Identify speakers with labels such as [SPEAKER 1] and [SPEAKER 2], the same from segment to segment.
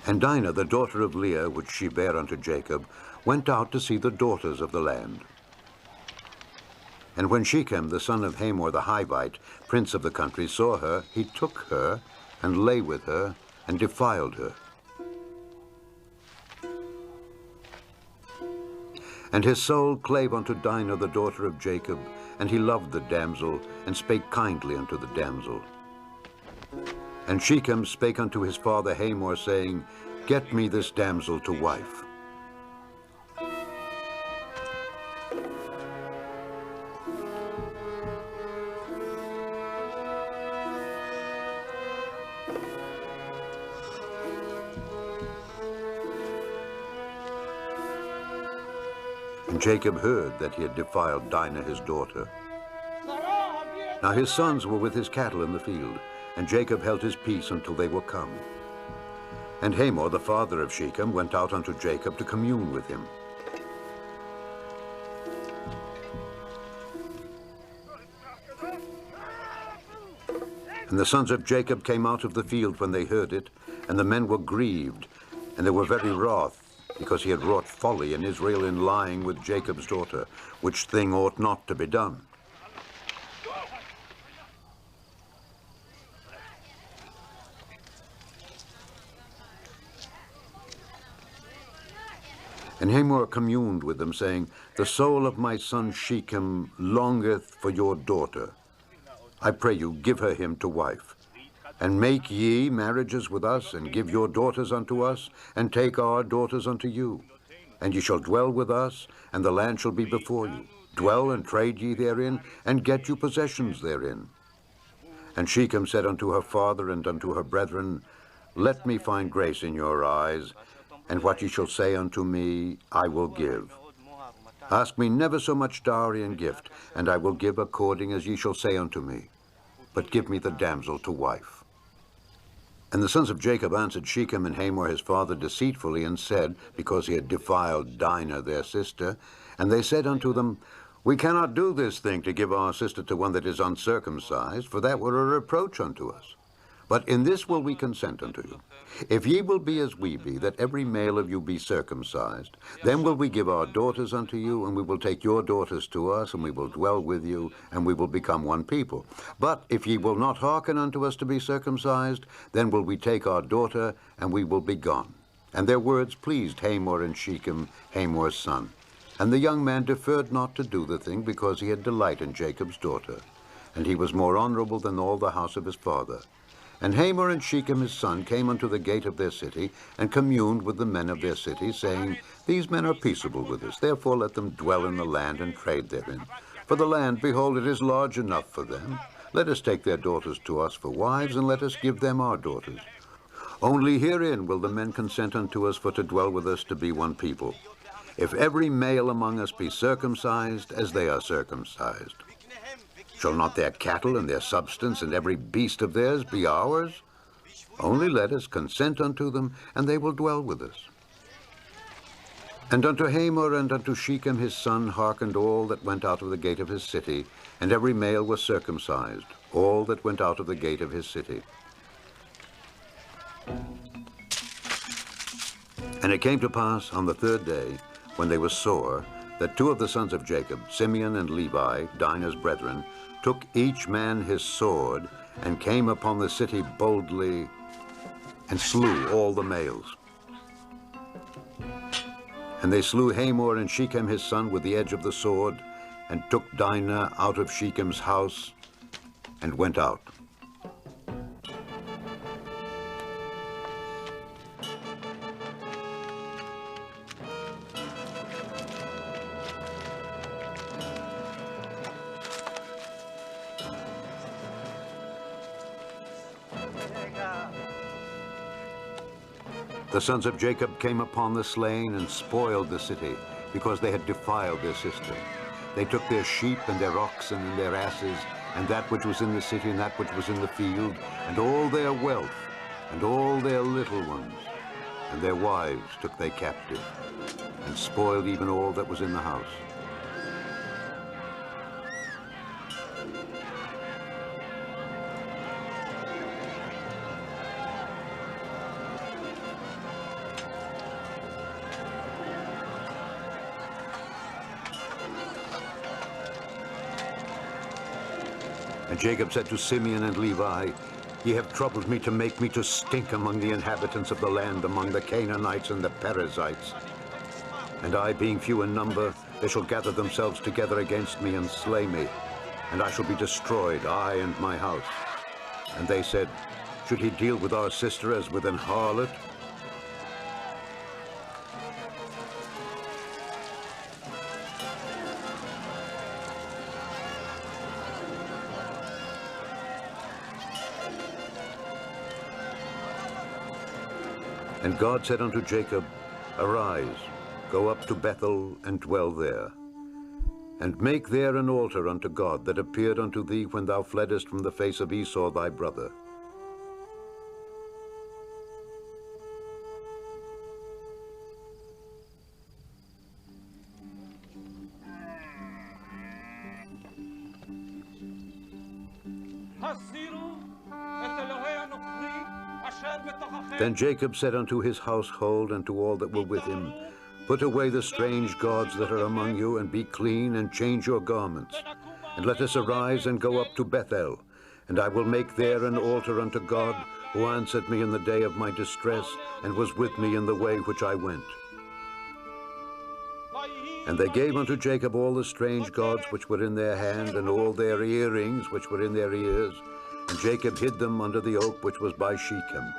[SPEAKER 1] And Dinah, the daughter of Leah, which she bare unto Jacob, went out to see the daughters of the land. And when Shechem, the son of Hamor the Hivite, prince of the country, saw her, he took her, and lay with her, and defiled her. And his soul clave unto Dinah, the daughter of Jacob, and he loved the damsel, and spake kindly unto the damsel. And Shechem spake unto his father Hamor, saying, Get me this damsel to wife. And Jacob heard that he had defiled Dinah his daughter. Now his sons were with his cattle in the field, and Jacob held his peace until they were come. And Hamor, the father of Shechem, went out unto Jacob to commune with him. And the sons of Jacob came out of the field when they heard it, and the men were grieved, and they were very wroth, because he had wrought folly in Israel in lying with Jacob's daughter, which thing ought not to be done. And Hamor communed with them, saying, The soul of my son Shechem longeth for your daughter. I pray you, give her him to wife. And make ye marriages with us, and give your daughters unto us, and take our daughters unto you. And ye shall dwell with us, and the land shall be before you. Dwell and trade ye therein, and get you possessions therein. And Shechem said unto her father and unto her brethren, Let me find grace in your eyes, and what ye shall say unto me, I will give. Ask me never so much dowry and gift, and I will give according as ye shall say unto me. But give me the damsel to wife. And the sons of Jacob answered Shechem and Hamor his father deceitfully, and said, because he had defiled Dinah their sister, and they said unto them, We cannot do this thing to give our sister to one that is uncircumcised, for that were a reproach unto us. But in this will we consent unto you. If ye will be as we be, that every male of you be circumcised, then will we give our daughters unto you, and we will take your daughters to us, and we will dwell with you, and we will become one people. But if ye will not hearken unto us to be circumcised, then will we take our daughter, and we will be gone. And their words pleased Hamor and Shechem, Hamor's son. And the young man deferred not to do the thing, because he had delight in Jacob's daughter. And he was more honorable than all the house of his father. And Hamor and Shechem his son came unto the gate of their city, and communed with the men of their city, saying, These men are peaceable with us, therefore let them dwell in the land and trade therein. For the land, behold, it is large enough for them. Let us take their daughters to us for wives, and let us give them our daughters. Only herein will the men consent unto us for to dwell with us to be one people. If every male among us be circumcised as they are circumcised. Shall not their cattle and their substance and every beast of theirs be ours? Only let us consent unto them, and they will dwell with us. And unto Hamor and unto Shechem his son hearkened all that went out of the gate of his city, and every male was circumcised, all that went out of the gate of his city. And it came to pass on the third day, when they were sore, that two of the sons of Jacob, Simeon and Levi, Dinah's brethren, took each man his sword, and came upon the city boldly, and slew all the males. And they slew Hamor and Shechem his son with the edge of the sword, and took Dinah out of Shechem's house, and went out. The sons of Jacob came upon the slain and spoiled the city, because they had defiled their sister. They took their sheep and their oxen and their asses, and that which was in the city and that which was in the field, and all their wealth, and all their little ones, and their wives took they captive, and spoiled even all that was in the house. And Jacob said to Simeon and Levi, Ye have troubled me to make me to stink among the inhabitants of the land, among the Canaanites and the Perizzites. And I, being few in number, they shall gather themselves together against me and slay me, and I shall be destroyed, I and my house. And they said, Should he deal with our sister as with an harlot? And God said unto Jacob, Arise, go up to Bethel, and dwell there. And make there an altar unto God that appeared unto thee when thou fleddest from the face of Esau thy brother. Then Jacob said unto his household and to all that were with him, Put away the strange gods that are among you, and be clean, and change your garments. And let us arise and go up to Bethel, and I will make there an altar unto God, who answered me in the day of my distress, and was with me in the way which I went. And they gave unto Jacob all the strange gods which were in their hand, and all their earrings which were in their ears, and Jacob hid them under the oak which was by Shechem.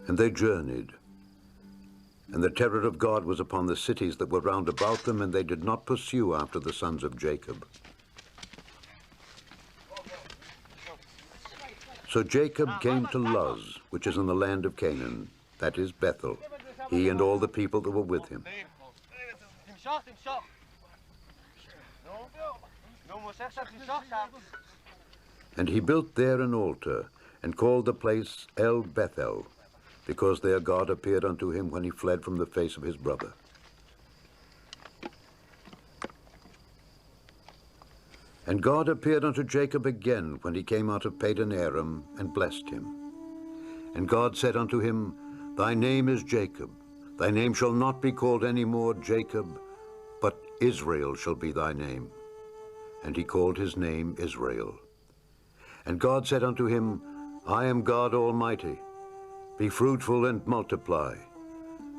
[SPEAKER 1] And they journeyed, and the terror of God was upon the cities that were round about them, and they did not pursue after the sons of Jacob. So Jacob came to Luz, which is in the land of Canaan, that is Bethel, he and all the people that were with him. And he built there an altar, and called the place El Bethel, because there God appeared unto him when he fled from the face of his brother. And God appeared unto Jacob again when he came out of Padan Aram, and blessed him. And God said unto him, Thy name is Jacob. Thy name shall not be called any more Jacob, but Israel shall be thy name. And he called his name Israel. And God said unto him, I am God Almighty. Be fruitful and multiply.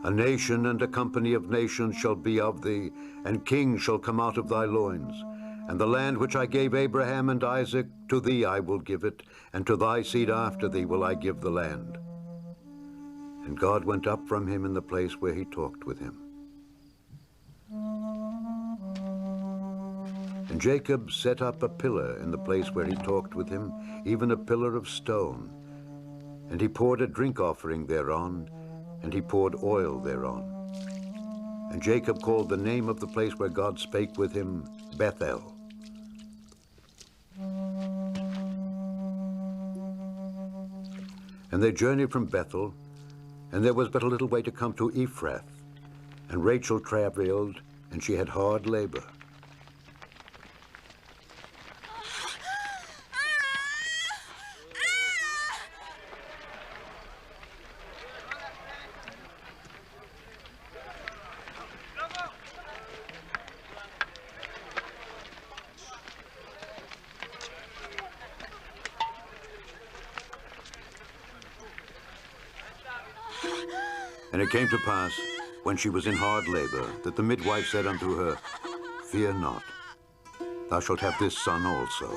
[SPEAKER 1] A nation and a company of nations shall be of thee, and kings shall come out of thy loins. And the land which I gave Abraham and Isaac, to thee I will give it, and to thy seed after thee will I give the land. And God went up from him in the place where he talked with him. And Jacob set up a pillar in the place where he talked with him, even a pillar of stone. And he poured a drink offering thereon, and he poured oil thereon. And Jacob called the name of the place where God spake with him, Bethel. And they journeyed from Bethel, and there was but a little way to come to Ephrath. And Rachel travailed, and she had hard labor. And it came to pass, when she was in hard labor, that the midwife said unto her, Fear not, thou shalt have this son also.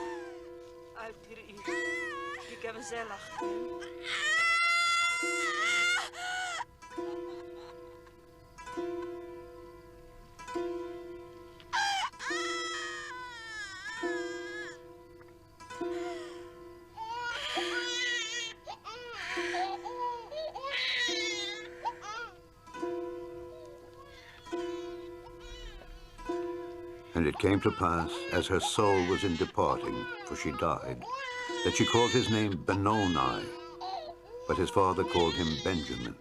[SPEAKER 1] And it came to pass, as her soul was in departing, for she died, that she called his name Benoni, but his father called him Benjamin.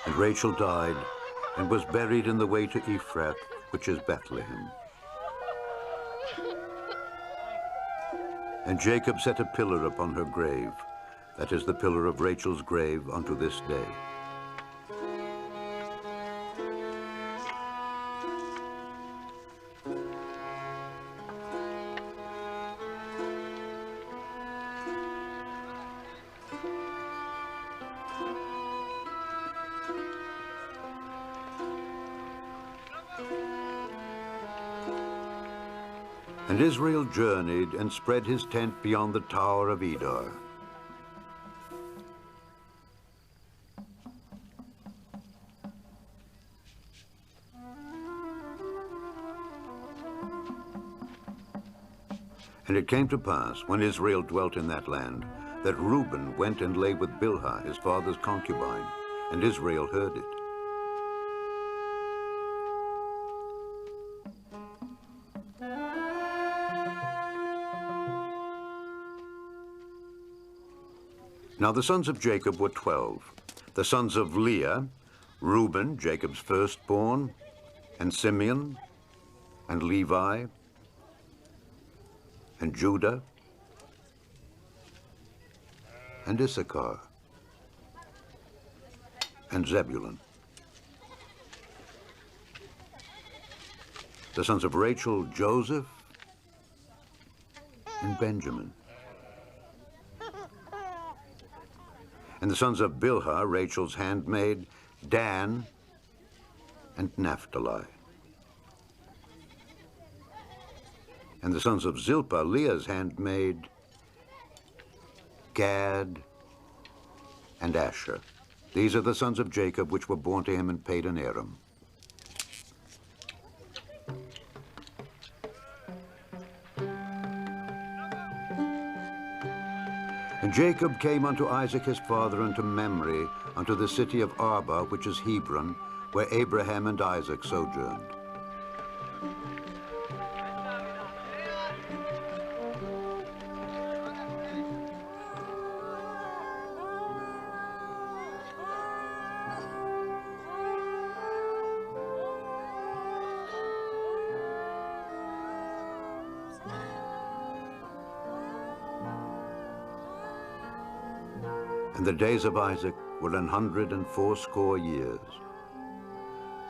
[SPEAKER 1] And Rachel died and was buried in the way to Ephrath, which is Bethlehem. And Jacob set a pillar upon her grave, that is the pillar of Rachel's grave unto this day. And Israel journeyed and spread his tent beyond the tower of Edar. And it came to pass, when Israel dwelt in that land, that Reuben went and lay with Bilhah, his father's concubine, and Israel heard it. Now the sons of Jacob were 12. The sons of Leah, Reuben, Jacob's firstborn, and Simeon, and Levi, and Judah, and Issachar, and Zebulun. The sons of Rachel, Joseph, and Benjamin. And the sons of Bilhah, Rachel's handmaid, Dan, and Naphtali. And the sons of Zilpah, Leah's handmaid, Gad, and Asher. These are the sons of Jacob which were born to him in Padan Aram. And Jacob came unto Isaac his father unto Mamre, unto the city of Arba, which is Hebron, where Abraham and Isaac sojourned. And the days of Isaac were 180 years.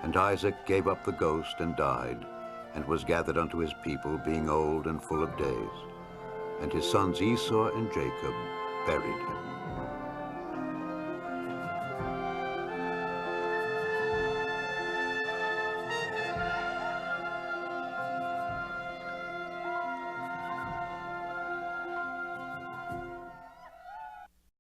[SPEAKER 1] And Isaac gave up the ghost and died, and was gathered unto his people, being old and full of days. And his sons Esau and Jacob buried him.